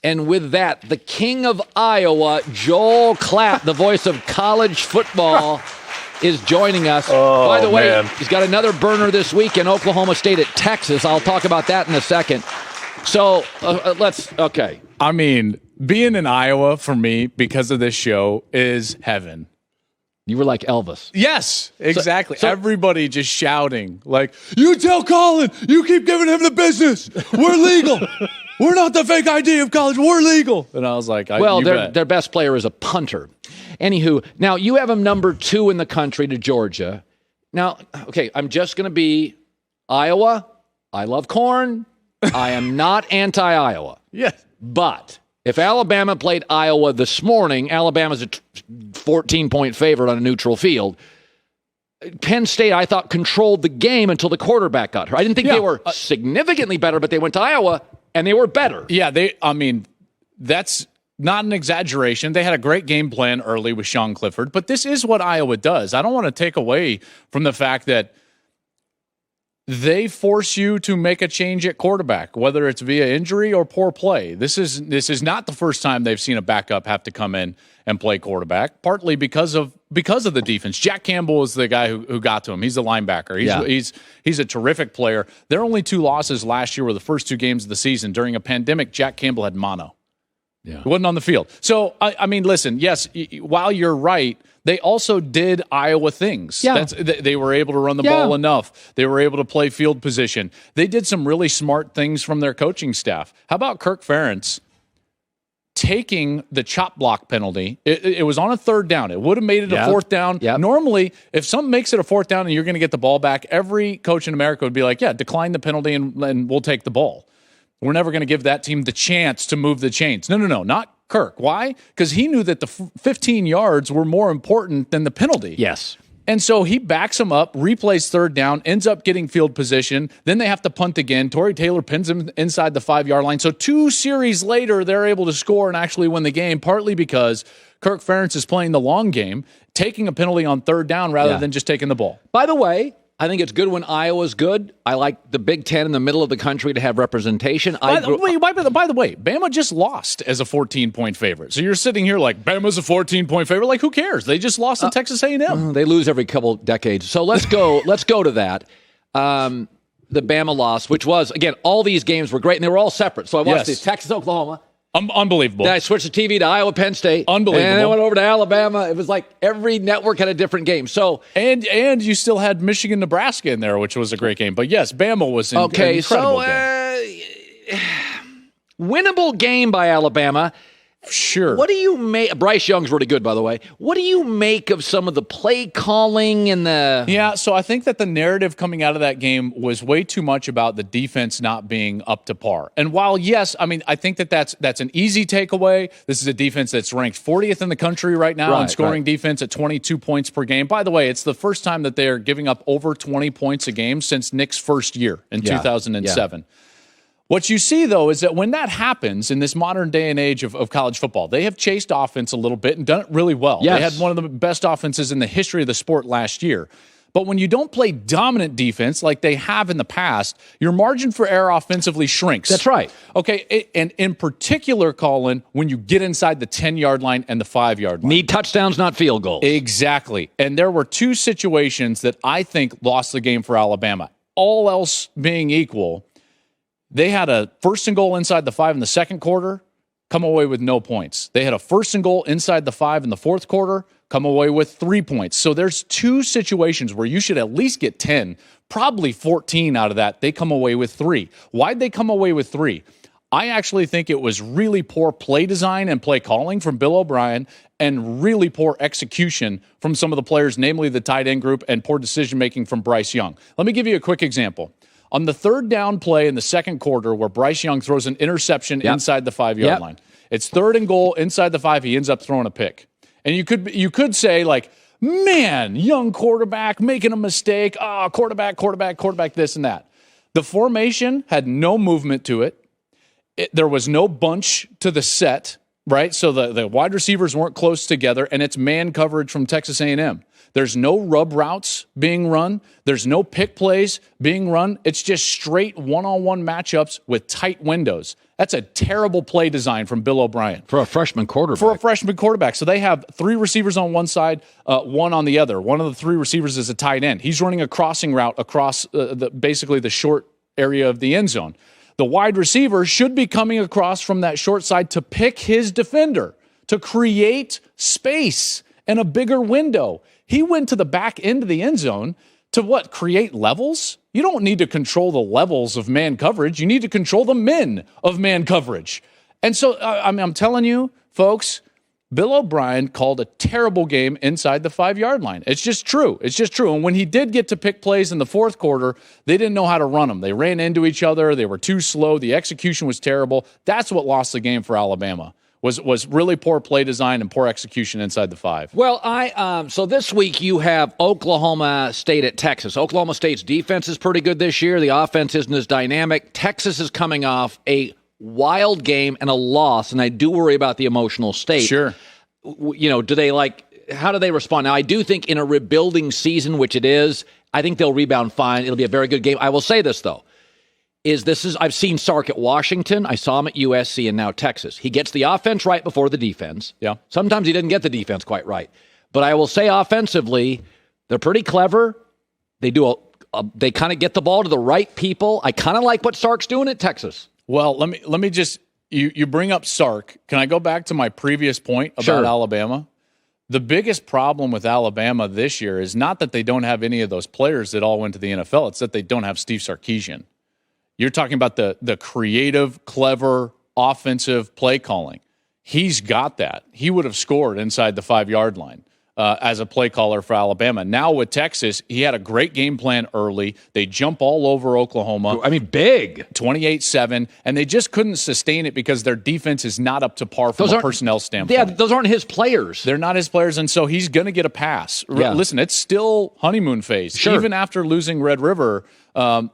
And with that, the king of Iowa, Joel Klatt, the voice of college football, is joining us. By the way, he's got another burner this week in Oklahoma State at Texas. I'll talk about that in a second. So okay. I mean, being in Iowa for me because of this show is heaven. You were like Elvis. Yes, exactly. So everybody just shouting like, "You tell Colin, you keep giving him the business. We're legal. We're not the fake ID of college. We're legal." And I was like, their best player is a punter. Anywho, now you have him number 2 in the country to Georgia. Now, okay, I'm just going to be Iowa. I love corn. I am not anti-Iowa. Yes. But if Alabama played Iowa this morning, Alabama's a 14-point favorite on a neutral field. Penn State, I thought, controlled the game until the quarterback got hurt. I didn't think they were significantly better, but they went to Iowa, and they were better. Yeah, that's not an exaggeration. They had a great game plan early with Sean Clifford, but this is what Iowa does. I don't want to take away from the fact that they force you to make a change at quarterback, whether it's via injury or poor play. This is not the first time they've seen a backup have to come in and play quarterback, partly because of the defense. Jack Campbell is the guy who got to him. He's the linebacker. He's a terrific player. Their only 2 losses last year were the first 2 games of the season. During a pandemic, Jack Campbell had mono. Yeah. He wasn't on the field. So, I mean, listen, yes, while you're right, they also did Iowa things. Yeah. They were able to run the ball enough. They were able to play field position. They did some really smart things from their coaching staff. How about Kirk Ferentz taking the chop block penalty? It was on a 3rd down. It would have made it a 4th down. Yep. Normally, if something makes it a 4th down and you're going to get the ball back, every coach in America would be like, yeah, decline the penalty and we'll take the ball. We're never going to give that team the chance to move the chains. No, not Kirk. Why? Because he knew that the 15 yards were more important than the penalty. Yes. And so he backs him up, replays 3rd down, ends up getting field position. Then they have to punt again. Torrey Taylor pins him inside the 5-yard line. So 2 series later, they're able to score and actually win the game, partly because Kirk Ferentz is playing the long game, taking a penalty on 3rd down rather than just taking the ball. By the way, I think it's good when Iowa's good. I like the Big Ten in the middle of the country to have representation. By the way, Bama just lost as a 14-point favorite. So you're sitting here like, Bama's a 14-point favorite. Like, who cares? They just lost to Texas A&M. They lose every couple decades. So let's go to that. The Bama loss, which was, again, all these games were great, and they were all separate. So I watched these Texas, Oklahoma. Unbelievable. Then I switched the TV to Iowa, Penn State. Unbelievable. And I went over to Alabama. It was like every network had a different game. So and you still had Michigan, Nebraska in there, which was a great game. But yes, Bama was an incredible game. Winnable game by Alabama. Sure. What do you make? Bryce Young's really good, by the way. What do you make of some of the play calling and the? Yeah, so I think that the narrative coming out of that game was way too much about the defense not being up to par. And while yes, I mean I think that's an easy takeaway. This is a defense that's ranked 40th in the country right now in scoring defense at 22 points per game. By the way, it's the first time that they are giving up over 20 points a game since Nick's first year in 2007. What you see, though, is that when that happens in this modern day and age of college football, they have chased offense a little bit and done it really well. Yes. They had one of the best offenses in the history of the sport last year. But when you don't play dominant defense like they have in the past, your margin for error offensively shrinks. That's right. Okay, and in particular, Colin, when you get inside the 10-yard line and the 5-yard line. Need touchdowns, not field goals. Exactly. And there were 2 situations that I think lost the game for Alabama. All else being equal, they had a 1st and goal inside the 5 in the second quarter, come away with no points. They had a 1st and goal inside the 5 in the fourth quarter, come away with 3 points. So there's 2 situations where you should at least get 10, probably 14 out of that. They come away with 3. Why'd they come away with 3? I actually think it was really poor play design and play calling from Bill O'Brien and really poor execution from some of the players, namely the tight end group, and poor decision-making from Bryce Young. Let me give you a quick example. On the 3rd down play in the second quarter where Bryce Young throws an interception inside the 5-yard line. It's 3rd and goal inside the 5. He ends up throwing a pick. And you could say, like, man, young quarterback making a mistake. Quarterback, this and that. The formation had no movement to it. There was no bunch to the set, right? So the wide receivers weren't close together, and it's man coverage from Texas A&M. There's no rub routes being run. There's no pick plays being run. It's just straight one-on-one matchups with tight windows. That's a terrible play design from Bill O'Brien. For a freshman quarterback. So they have 3 receivers on one side, 1 on the other. One of the 3 receivers is a tight end. He's running a crossing route across basically the short area of the end zone. The wide receiver should be coming across from that short side to pick his defender, to create space and a bigger window. He went to the back end of the end zone to what? Create levels? You don't need to control the levels of man coverage. You need to control the men of man coverage. And so, I'm telling you, folks, Bill O'Brien called a terrible game inside the 5-yard line. It's just true. And when he did get to pick plays in the fourth quarter, they didn't know how to run them. They ran into each other. They were too slow. The execution was terrible. That's what lost the game for Alabama. Was really poor play design and poor execution inside the 5. Well, so this week you have Oklahoma State at Texas. Oklahoma State's defense is pretty good this year. The offense isn't as dynamic. Texas is coming off a wild game and a loss, and I do worry about the emotional state. Sure. Do they how do they respond? Now, I do think in a rebuilding season, which it is, I think they'll rebound fine. It'll be a very good game. I will say this, though. I've seen Sark at Washington. I saw him at USC and now Texas. He gets the offense right before the defense. Yeah. Sometimes he didn't get the defense quite right. But I will say offensively, they're pretty clever. They they kind of get the ball to the right people. I kind of like what Sark's doing at Texas. Well, let me just you bring up Sark. Can I go back to my previous point about Sure. Alabama? The biggest problem with Alabama this year is not that they don't have any of those players that all went to the NFL. It's that they don't have Steve Sarkisian. You're talking about the creative, clever, offensive play calling. He's got that. He would have scored inside the 5-yard line as a play caller for Alabama. Now with Texas, he had a great game plan early. They jump all over Oklahoma. I mean, big. 28-7, and they just couldn't sustain it because their defense is not up to par from a personnel standpoint. Yeah, those aren't his players. They're not his players, and so he's going to get a pass. Yeah. Listen, it's still honeymoon phase. Sure. Even after losing Red River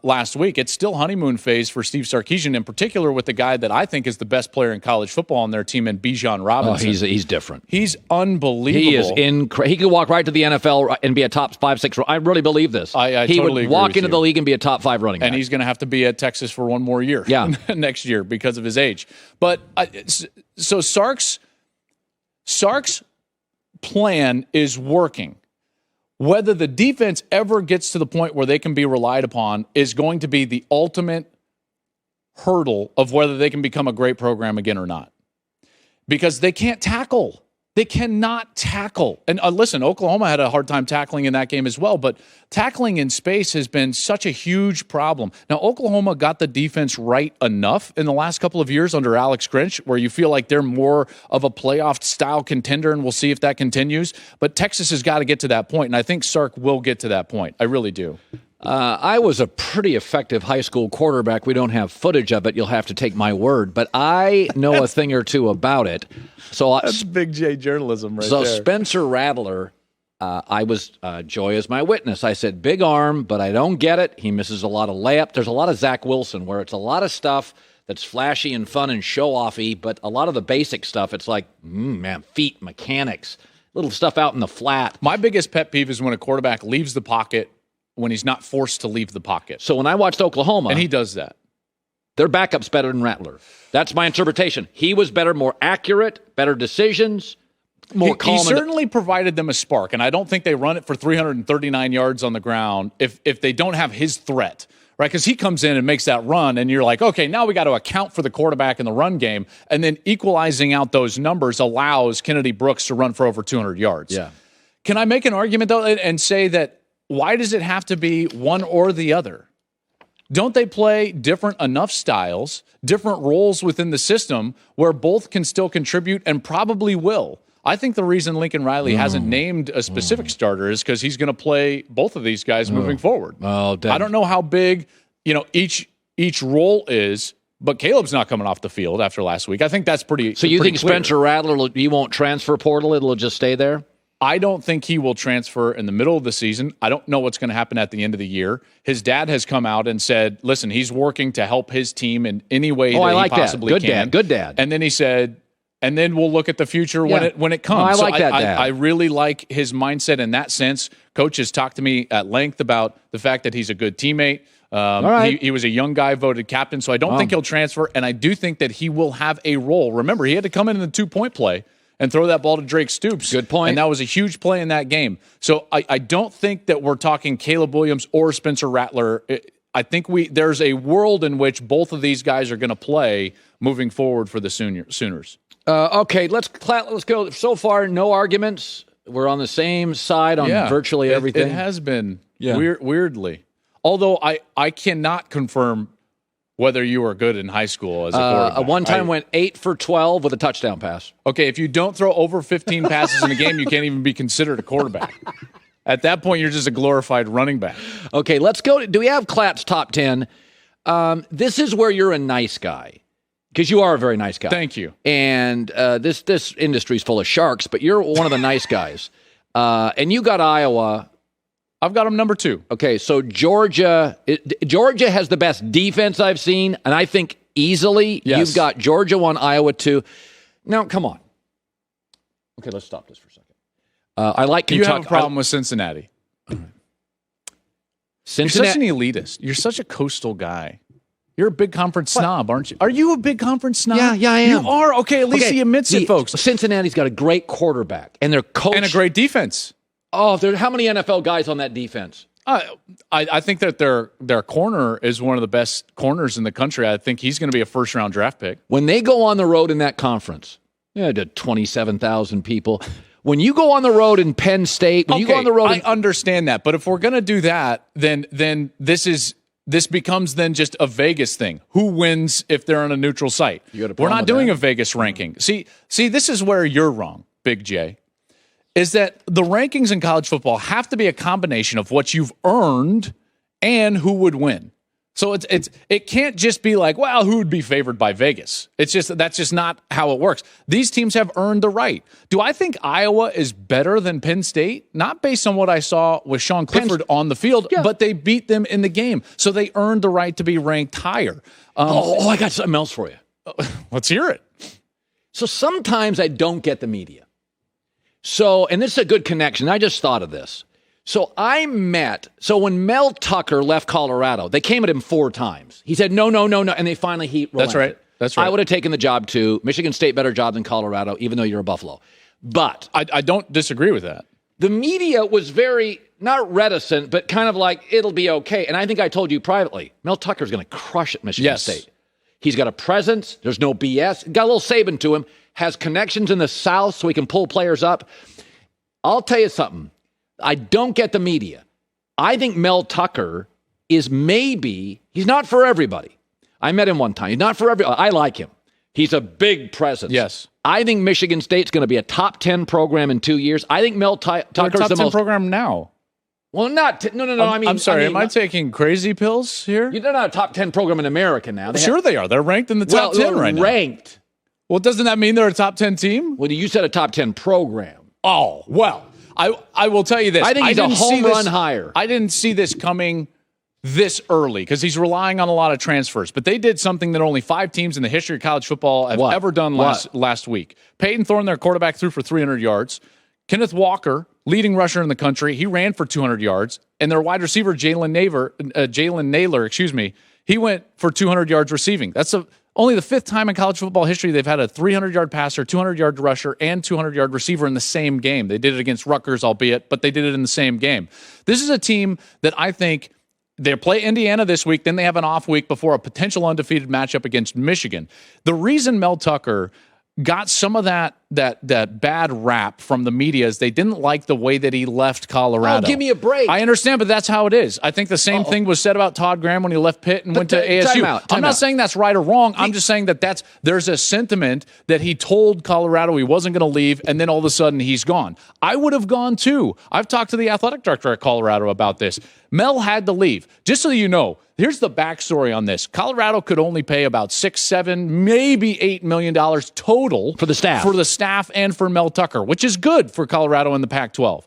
last week, it's still honeymoon phase for Steve Sarkisian, in particular with the guy that I think is the best player in college football on their team, in Bijan Robinson. Oh, he's different. He's unbelievable. He is he could walk right to the NFL and be a top 5-6. I really believe this. I he totally would walk agree into with the you. league and be a top 5 running back. And he's going to have to be at Texas for one more year next year because of his age. But so Sark's plan is working. Whether the defense ever gets to the point where they can be relied upon is going to be the ultimate hurdle of whether they can become a great program again or not. Because they can't tackle. They cannot tackle. And listen, Oklahoma had a hard time tackling in that game as well, but tackling in space has been such a huge problem. Now, Oklahoma got the defense right enough in the last couple of years under Alex Grinch, where you feel like they're more of a playoff-style contender, and we'll see if that continues. But Texas has got to get to that point, and I think Sark will get to that point. I really do. I was a pretty effective high school quarterback. We don't have footage of it. You'll have to take my word. But I know a thing or two about it. So That's big J journalism right there. So Spencer Rattler, I was Joy as my witness. I said, big arm, but I don't get it. He misses a lot of layup. There's a lot of Zach Wilson where it's a lot of stuff that's flashy and fun and show-offy, but a lot of the basic stuff, it's like, feet, mechanics, little stuff out in the flat. My biggest pet peeve is when a quarterback leaves the pocket when he's not forced to leave the pocket. So when I watched Oklahoma... And he does that. Their backup's better than Rattler. That's my interpretation. He was better, more accurate, better decisions, more calm. He certainly provided them a spark, and I don't think they run it for 339 yards on the ground if they don't have his threat, right? Because he comes in and makes that run, and you're like, okay, now we got to account for the quarterback in the run game, and then equalizing out those numbers allows Kennedy Brooks to run for over 200 yards. Yeah. Can I make an argument, though, and say that why does it have to be one or the other? Don't they play different enough styles, different roles within the system where both can still contribute and probably will? I think the reason Lincoln Riley hasn't named a specific starter is because he's going to play both of these guys moving forward. I don't know how big, each role is, but Caleb's not coming off the field after last week. I think that's pretty. So you pretty think clear. Spencer Rattler, he won't transfer portal? It'll just stay there? I don't think he will transfer in the middle of the season. I don't know what's going to happen at the end of the year. His dad has come out and said, listen, he's working to help his team in any way that he possibly can. Good dad. And then he said, and then we'll look at the future when it comes. I like that dad. I really like his mindset in that sense. Coach has talked to me at length about the fact that he's a good teammate. All right. He was a young guy, voted captain, so I don't think he'll transfer, and I do think that he will have a role. Remember, he had to come in the 2-point play and throw that ball to Drake Stoops. Good point. And that was a huge play in that game. So I don't think that we're talking Caleb Williams or Spencer Rattler. I think there's a world in which both of these guys are going to play moving forward for the Sooners. Okay, let's go. So far, no arguments. We're on the same side on virtually everything. It has been weirdly. Although I cannot confirm whether you were good in high school as a quarterback. One time went 8 for 12 with a touchdown pass. Okay, if you don't throw over 15 passes in a game, you can't even be considered a quarterback. At that point, you're just a glorified running back. Okay, let's go. Do we have Klatt's top 10? This is where you're a nice guy, because you are a very nice guy. Thank you. And this industry is full of sharks, but you're one of the nice guys. And you got Iowa. I've got them number 2. Okay, so Georgia has the best defense I've seen, and I think easily you've got Georgia 1, Iowa 2. Now, come on. Okay, let's stop this for a second. I like Kentucky. You have a problem with Cincinnati. Cincinnati. You're such an elitist. You're such a coastal guy. You're a big conference snob, aren't you? Are you a big conference snob? Yeah, I am. You are? Okay, at least he admits it, folks. Cincinnati's got a great quarterback, and their coach. And a great defense. Oh, how many NFL guys on that defense? I think that their corner is one of the best corners in the country. I think he's going to be a first-round draft pick. When they go on the road in that conference, to 27,000 people. When you go on the road in Penn State, you go on the road, I understand that. But if we're going to do that, then this becomes then just a Vegas thing. Who wins if they're on a neutral site? We're not doing a Vegas ranking. See, this is where you're wrong, Big J. Is that the rankings in college football have to be a combination of what you've earned and who would win. So it can't just be like, well, who would be favored by Vegas? That's just not how it works. These teams have earned the right. Do I think Iowa is better than Penn State? Not based on what I saw with Sean Clifford on the field, but they beat them in the game. So they earned the right to be ranked higher. I got something else for you. Let's hear it. So sometimes I don't get the media. So, and this is a good connection. I just thought of this. So when Mel Tucker left Colorado, they came at him 4 times. He said, no. And they finally relented. That's right. I would have taken the job too. Michigan State, better job than Colorado, even though you're a Buffalo. But I don't disagree with that. The media was very, not reticent, but kind of like, it'll be okay. And I think I told you privately, Mel Tucker's going to crush at Michigan State. He's got a presence. There's no BS. Got a little Saban to him. Has connections in the South so he can pull players up. I'll tell you something. I don't get the media. I think Mel Tucker he's not for everybody. I met him one time. He's not for everybody. I like him. He's a big presence. Yes. I think Michigan State's going to be a top 10 program in 2 years. I think Mel Tucker's top 10 program now. Well, not no. I'm sorry. Am I taking crazy pills here? They're not a top 10 program in America now. They are. They're ranked in the top 10 right now. Ranked. Well, doesn't that mean they're a top 10 team? Well, you said a top 10 program. Oh, well. I will tell you this. I think he's a home run hire. I didn't see this coming this early because he's relying on a lot of transfers. But they did something that only 5 teams in the history of college football have ever done last week. Peyton Thorne, their quarterback, threw for 300 yards. Kenneth Walker, leading rusher in the country, he ran for 200 yards. And their wide receiver, Jalen Naylor, he went for 200 yards receiving. That's only the 5th time in college football history they've had a 300-yard passer, 200-yard rusher, and 200-yard receiver in the same game. They did it against Rutgers, albeit, but they did it in the same game. This is a team that I think they play Indiana this week, then they have an off week before a potential undefeated matchup against Michigan. The reason Mel Tucker got some of that bad rap from the media is they didn't like the way that he left Colorado. Oh, give me a break. I understand, but that's how it is. I think the same thing was said about Todd Graham when he left Pitt and went to ASU. I'm not saying that's right or wrong. I'm just saying that there's a sentiment that he told Colorado he wasn't going to leave, and then all of a sudden he's gone. I would have gone too. I've talked to the athletic director at Colorado about this. Mel had to leave. Just so you know, here's the backstory on this. Colorado could only pay about $6, $7, maybe $8 million total for the staff and for Mel Tucker, which is good for Colorado in the Pac-12.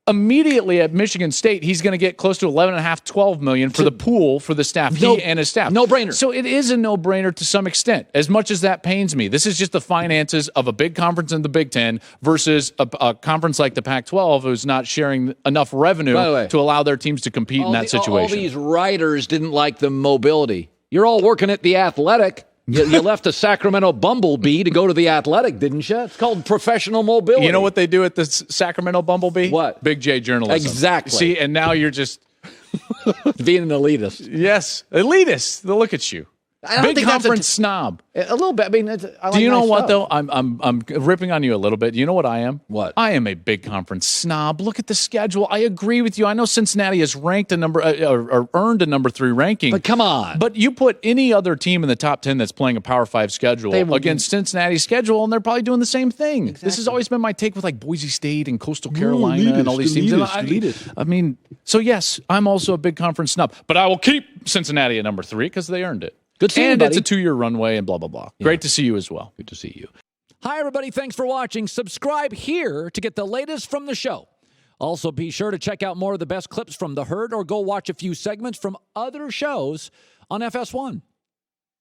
Immediately at Michigan State, he's going to get close to $11.5, $12 million for the pool for the staff, he and his staff. No-brainer. So it is a no-brainer to some extent, as much as that pains me. This is just the finances of a big conference in the Big Ten versus a conference like the Pac-12 who's not sharing enough revenue to allow their teams to compete in that situation. All these writers didn't like the mobility. You're all working at the Athletic. You left a Sacramento Bumblebee to go to the Athletic, didn't you? It's called professional mobility. You know what they do at the Sacramento Bumblebee? What? Big J journalism. Exactly. See, and now you're just being an elitist. Yes, elitist. Look at you. I don't Big think conference snob. A little bit. I mean, I like do you know what stuff. though? I'm ripping on you a little bit. Do you know what I am? What? I am a big conference snob. Look at the schedule. I agree with you. I know Cincinnati has ranked a number or earned a number 3 ranking. But come on. But you put any other team in the top 10 that's playing a Power 5 schedule against Cincinnati's schedule, and they're probably doing the same thing. Exactly. This has always been my take with like Boise State and Coastal Carolina and all these teams. I mean, so yes, I'm also a big conference snob, but I will keep Cincinnati at number 3 because they earned it. Good seeing you, and buddy. It's a 2-year runway and blah, blah, blah. Yeah. Great to see you as well. Good to see you. Hi, everybody. Thanks for watching. Subscribe here to get the latest from the show. Also, be sure to check out more of the best clips from The Herd or go watch a few segments from other shows on FS1.